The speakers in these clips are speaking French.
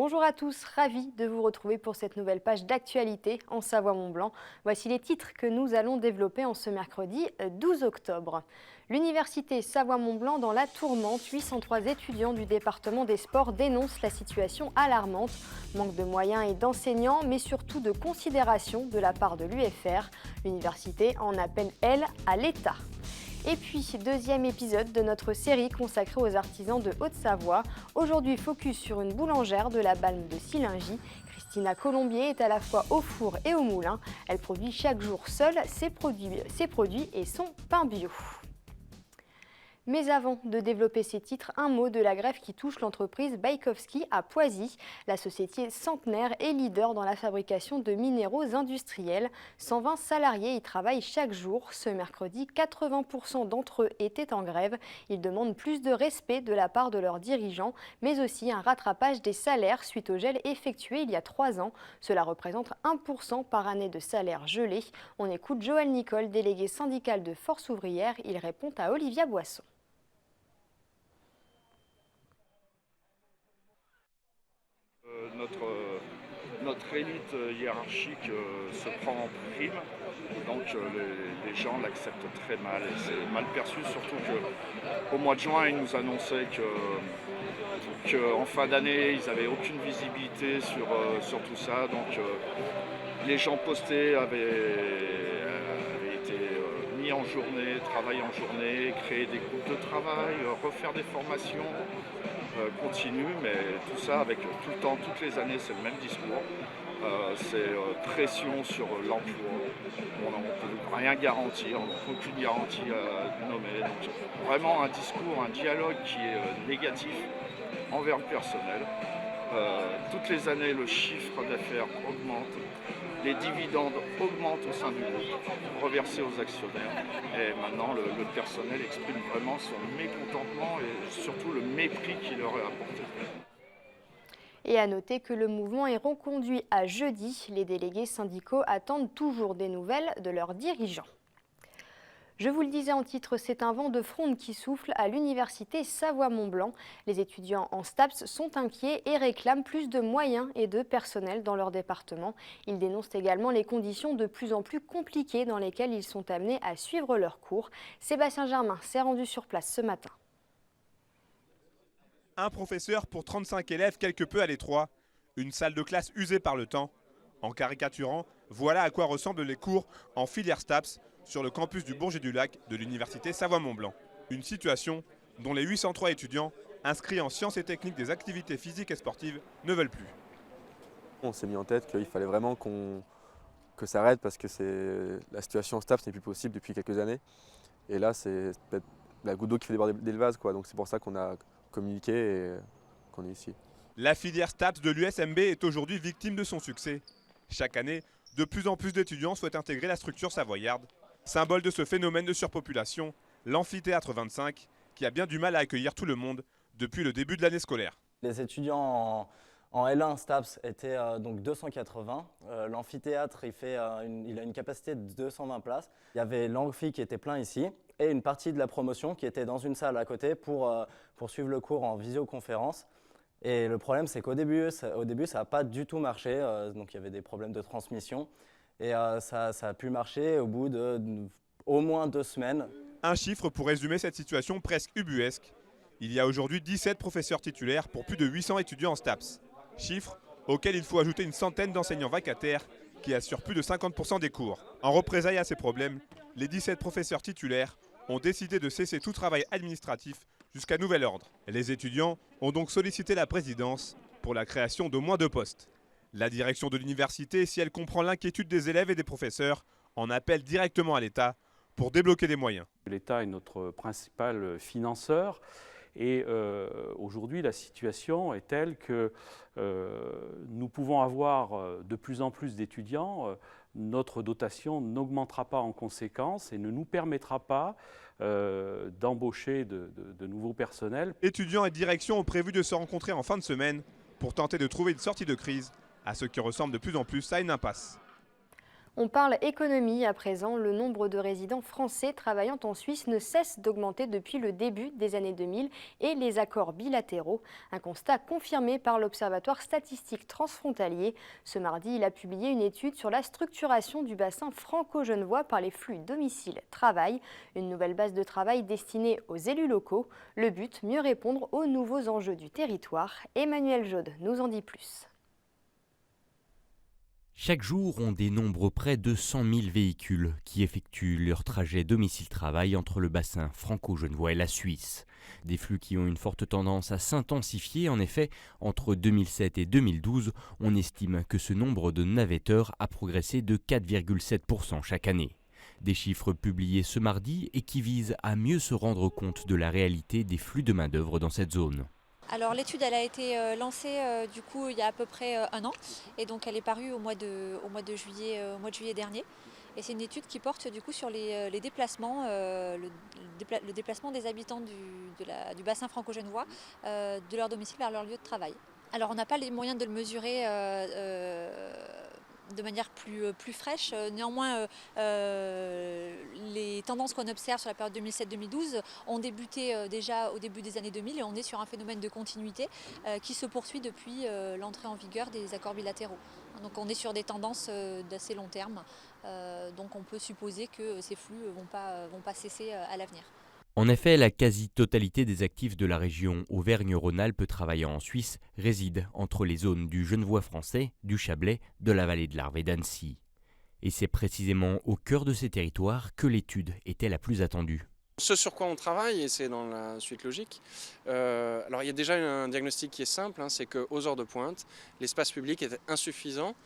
Bonjour à tous, ravi de vous retrouver pour cette nouvelle page d'actualité en Savoie-Mont-Blanc. Voici les titres que nous allons développer en ce mercredi 12 octobre. L'université Savoie-Mont-Blanc dans la tourmente, 803 étudiants du département des sports dénoncent la situation alarmante. Manque de moyens et d'enseignants, mais surtout de considération de la part de l'UFR. L'université en appelle, elle, à l'État. Et puis, deuxième épisode de notre série consacrée aux artisans de Haute-Savoie. Aujourd'hui, focus sur une boulangère de la Balme de Sillingy. Christina Colombier est à la fois au four et au moulin. Elle produit chaque jour seule ses produits et son pain bio. Mais avant de développer ces titres, un mot de la grève qui touche l'entreprise Baïkovski à Poisy. La société centenaire est leader dans la fabrication de minéraux industriels. 120 salariés y travaillent chaque jour. Ce mercredi, 80% d'entre eux étaient en grève. Ils demandent plus de respect de la part de leurs dirigeants, mais aussi un rattrapage des salaires suite au gel effectué il y a 3 ans. Cela représente 1% par année de salaire gelé. On écoute Joël Nicole, délégué syndical de Force ouvrière. Il répond à Olivia Boisson. Notre élite hiérarchique se prend en prime, donc les gens l'acceptent très mal et c'est mal perçu, surtout qu'au mois de juin ils nous annonçaient qu'en fin d'année ils n'avaient aucune visibilité sur tout ça, donc les gens postés avaient été mis en journée, travailler en journée, créer des groupes de travail, refaire des formations. Continue, mais tout ça avec tout le temps, toutes les années, c'est le même discours. C'est pression sur l'emploi. On ne peut rien garantir, on n'a aucune garantie à nommer. Donc, vraiment un discours, un dialogue qui est négatif envers le personnel. Toutes les années, le chiffre d'affaires augmente. Les dividendes augmentent au sein du groupe, reversés aux actionnaires. Et maintenant, le personnel exprime vraiment son mécontentement et surtout le mépris qu'il leur est apporté. Et à noter que le mouvement est reconduit à jeudi. Les délégués syndicaux attendent toujours des nouvelles de leurs dirigeants. Je vous le disais en titre, c'est un vent de fronde qui souffle à l'université Savoie-Mont-Blanc. Les étudiants en STAPS sont inquiets et réclament plus de moyens et de personnel dans leur département. Ils dénoncent également les conditions de plus en plus compliquées dans lesquelles ils sont amenés à suivre leurs cours. Sébastien Germain s'est rendu sur place ce matin. Un professeur pour 35 élèves quelque peu à l'étroit. Une salle de classe usée par le temps. En caricaturant, voilà à quoi ressemblent les cours en filière STAPS sur le campus du Bourget-du-Lac de l'université Savoie-Mont-Blanc. Une situation dont les 803 étudiants inscrits en sciences et techniques des activités physiques et sportives ne veulent plus. On s'est mis en tête qu'il fallait vraiment que ça arrête parce que la situation en STAPS n'est plus possible depuis quelques années. Et là, c'est peut-être la goutte d'eau qui fait déborder le vase, quoi. Donc c'est pour ça qu'on a communiqué et qu'on est ici. La filière STAPS de l'USMB est aujourd'hui victime de son succès. Chaque année, de plus en plus d'étudiants souhaitent intégrer la structure savoyarde. Symbole de ce phénomène de surpopulation, l'amphithéâtre 25, qui a bien du mal à accueillir tout le monde depuis le début de l'année scolaire. Les étudiants en L1 STAPS étaient donc 280. L'amphithéâtre, il a une capacité de 220 places. Il y avait l'amphi qui était plein ici et une partie de la promotion qui était dans une salle à côté pour suivre le cours en visioconférence. Et le problème, c'est qu'au début, ça n'a pas du tout marché. Donc il y avait des problèmes de transmission. Et ça a pu marcher au bout d'au moins 2 semaines. Un chiffre pour résumer cette situation presque ubuesque. Il y a aujourd'hui 17 professeurs titulaires pour plus de 800 étudiants en STAPS. Chiffre auquel il faut ajouter une centaine d'enseignants vacataires qui assurent plus de 50% des cours. En représailles à ces problèmes, les 17 professeurs titulaires ont décidé de cesser tout travail administratif jusqu'à nouvel ordre. Les étudiants ont donc sollicité la présidence pour la création d'au moins 2 postes. La direction de l'université, si elle comprend l'inquiétude des élèves et des professeurs, en appelle directement à l'État pour débloquer des moyens. L'État est notre principal financeur et aujourd'hui la situation est telle que nous pouvons avoir de plus en plus d'étudiants. Notre dotation n'augmentera pas en conséquence et ne nous permettra pas d'embaucher de nouveaux personnels. Étudiants et direction ont prévu de se rencontrer en fin de semaine pour tenter de trouver une sortie de crise à ce qui ressemble de plus en plus à une impasse. On parle économie à présent. Le nombre de résidents français travaillant en Suisse ne cesse d'augmenter depuis le début des années 2000 et les accords bilatéraux. Un constat confirmé par l'Observatoire statistique transfrontalier. Ce mardi, il a publié une étude sur la structuration du bassin franco-genevois par les flux domicile-travail. Une nouvelle base de travail destinée aux élus locaux. Le but, mieux répondre aux nouveaux enjeux du territoire. Emmanuel Jaude nous en dit plus. Chaque jour, on dénombre près de 100 000 véhicules qui effectuent leur trajet domicile-travail entre le bassin franco-genevois et la Suisse. Des flux qui ont une forte tendance à s'intensifier. En effet, entre 2007 et 2012, on estime que ce nombre de navetteurs a progressé de 4,7% chaque année. Des chiffres publiés ce mardi et qui visent à mieux se rendre compte de la réalité des flux de main-d'œuvre dans cette zone. Alors l'étude elle a été lancée du coup il y a à peu près un an et donc elle est parue au mois de juillet dernier. Et c'est une étude qui porte du coup sur les déplacements, le déplacement des habitants du bassin franco-genevois de leur domicile vers leur lieu de travail. Alors on n'a pas les moyens de le mesurer de manière plus fraîche. Néanmoins, les tendances qu'on observe sur la période 2007-2012 ont débuté déjà au début des années 2000 et on est sur un phénomène de continuité qui se poursuit depuis l'entrée en vigueur des accords bilatéraux. Donc on est sur des tendances d'assez long terme, donc on peut supposer que ces flux ne vont pas cesser à l'avenir. En effet, la quasi-totalité des actifs de la région Auvergne-Rhône-Alpes travaillant en Suisse réside entre les zones du Genevois français, du Chablais, de la vallée de l'Arve et d'Annecy. Et c'est précisément au cœur de ces territoires que l'étude était la plus attendue. Ce sur quoi on travaille, et c'est dans la suite logique, alors il y a déjà un diagnostic qui est simple, c'est qu'aux heures de pointe, l'espace public est insuffisant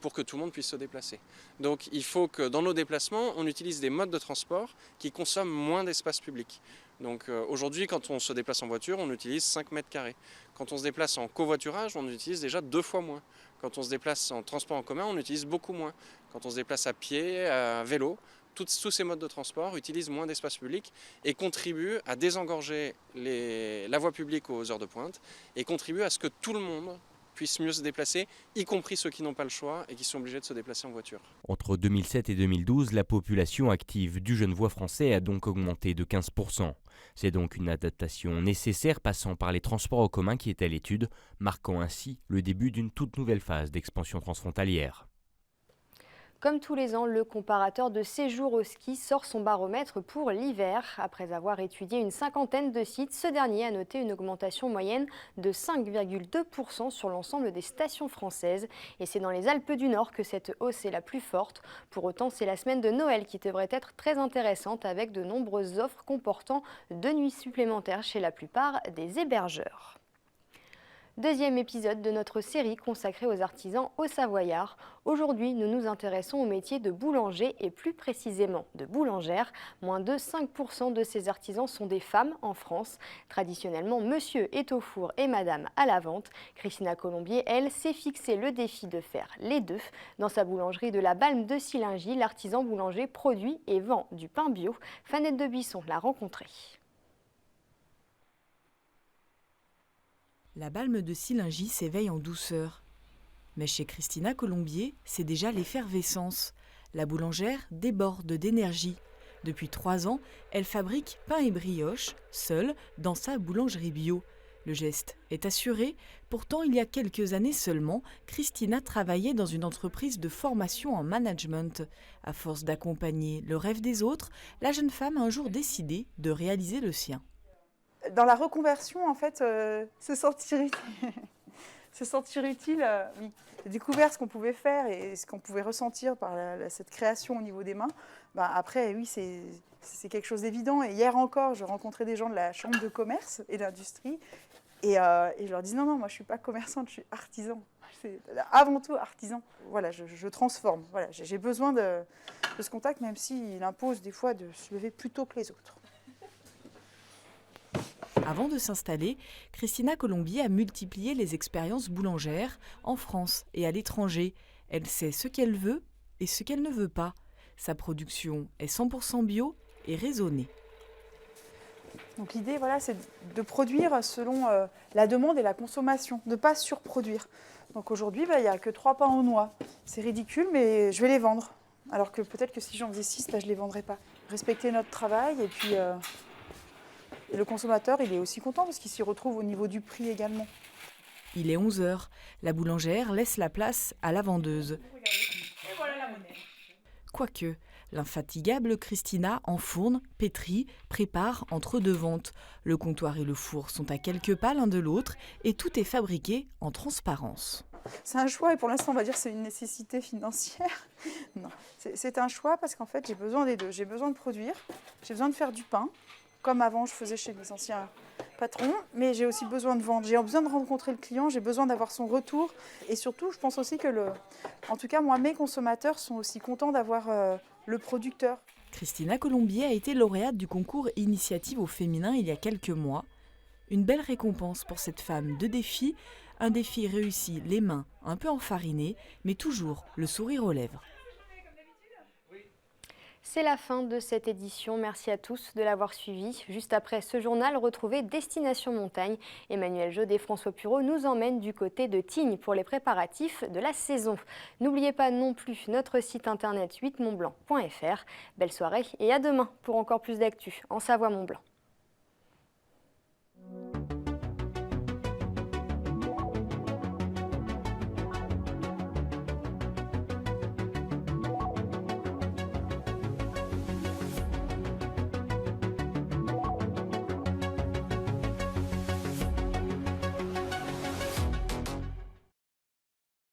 pour que tout le monde puisse se déplacer. Donc il faut que dans nos déplacements, on utilise des modes de transport qui consomment moins d'espace public. Donc aujourd'hui, quand on se déplace en voiture, on utilise 5 mètres carrés. Quand on se déplace en covoiturage, on utilise déjà 2 fois moins. Quand on se déplace en transport en commun, on utilise beaucoup moins. Quand on se déplace à pied, à vélo, tous ces modes de transport utilisent moins d'espace public et contribuent à désengorger la voie publique aux heures de pointe et contribuent à ce que tout le monde puissent mieux se déplacer, y compris ceux qui n'ont pas le choix et qui sont obligés de se déplacer en voiture. Entre 2007 et 2012, la population active du Genevois français a donc augmenté de 15%. C'est donc une adaptation nécessaire passant par les transports en commun qui est à l'étude, marquant ainsi le début d'une toute nouvelle phase d'expansion transfrontalière. Comme tous les ans, le comparateur de séjour au ski sort son baromètre pour l'hiver. Après avoir étudié une cinquantaine de sites, ce dernier a noté une augmentation moyenne de 5,2% sur l'ensemble des stations françaises. Et c'est dans les Alpes du Nord que cette hausse est la plus forte. Pour autant, c'est la semaine de Noël qui devrait être très intéressante avec de nombreuses offres comportant 2 nuits supplémentaires chez la plupart des hébergeurs. Deuxième épisode de notre série consacrée aux artisans haut-savoyards. Aujourd'hui, nous nous intéressons au métier de boulanger et plus précisément de boulangère. Moins de 5% de ces artisans sont des femmes en France. Traditionnellement, monsieur est au four et madame à la vente. Christina Colombier, elle, s'est fixé le défi de faire les deux. Dans sa boulangerie de la Balme de Sillingy, l'artisan boulanger produit et vend du pain bio. Fanette de Buisson l'a rencontrée. La Balme de Sillingy s'éveille en douceur. Mais chez Christina Colombier, c'est déjà l'effervescence. La boulangère déborde d'énergie. Depuis 3 ans, elle fabrique pain et brioche, seule, dans sa boulangerie bio. Le geste est assuré. Pourtant, il y a quelques années seulement, Christina travaillait dans une entreprise de formation en management. À force d'accompagner le rêve des autres, la jeune femme a un jour décidé de réaliser le sien. Dans la reconversion, en fait, se sentir utile, oui. J'ai découvert ce qu'on pouvait faire et ce qu'on pouvait ressentir par cette création au niveau des mains. Après, oui, c'est quelque chose d'évident. Et hier encore, je rencontrais des gens de la chambre de commerce et d'industrie. Et je leur dis non, moi je ne suis pas commerçante, je suis artisan. C'est avant tout artisan. Voilà, je transforme. Voilà, j'ai besoin de ce contact, même s'il impose des fois de se lever plus tôt que les autres. Avant de s'installer, Christina Colombier a multiplié les expériences boulangères en France et à l'étranger. Elle sait ce qu'elle veut et ce qu'elle ne veut pas. Sa production est 100% bio et raisonnée. Donc l'idée, voilà, c'est de produire selon la demande et la consommation, de ne pas surproduire. Donc aujourd'hui, il n'y a que 3 pains aux noix. C'est ridicule, mais je vais les vendre. Alors que peut-être que si j'en faisais 6, je ne les vendrais pas. Respecter notre travail et puis et le consommateur, il est aussi content parce qu'il s'y retrouve au niveau du prix également. Il est 11 h. La boulangère laisse la place à la vendeuse. Quoique, l'infatigable Christina enfourne, pétrit, prépare entre deux ventes. Le comptoir et le four sont à quelques pas l'un de l'autre et tout est fabriqué en transparence. C'est un choix et pour l'instant on va dire que c'est une nécessité financière. Non, c'est un choix parce qu'en fait j'ai besoin des deux. J'ai besoin de produire, j'ai besoin de faire du pain, comme avant je faisais chez mes anciens patrons, mais j'ai aussi besoin de vendre. J'ai besoin de rencontrer le client, j'ai besoin d'avoir son retour et surtout je pense aussi que en tout cas moi mes consommateurs sont aussi contents d'avoir le producteur. Christina Colombier a été lauréate du concours Initiative au féminin il y a quelques mois. Une belle récompense pour cette femme de défi, un défi réussi les mains un peu enfarinées, mais toujours le sourire aux lèvres. C'est la fin de cette édition. Merci à tous de l'avoir suivi. Juste après ce journal, retrouvez Destination Montagne. Emmanuel Jaudet et François Pureau nous emmènent du côté de Tignes pour les préparatifs de la saison. N'oubliez pas non plus notre site internet 8montblanc.fr. Belle soirée et à demain pour encore plus d'actu en Savoie-Mont-Blanc.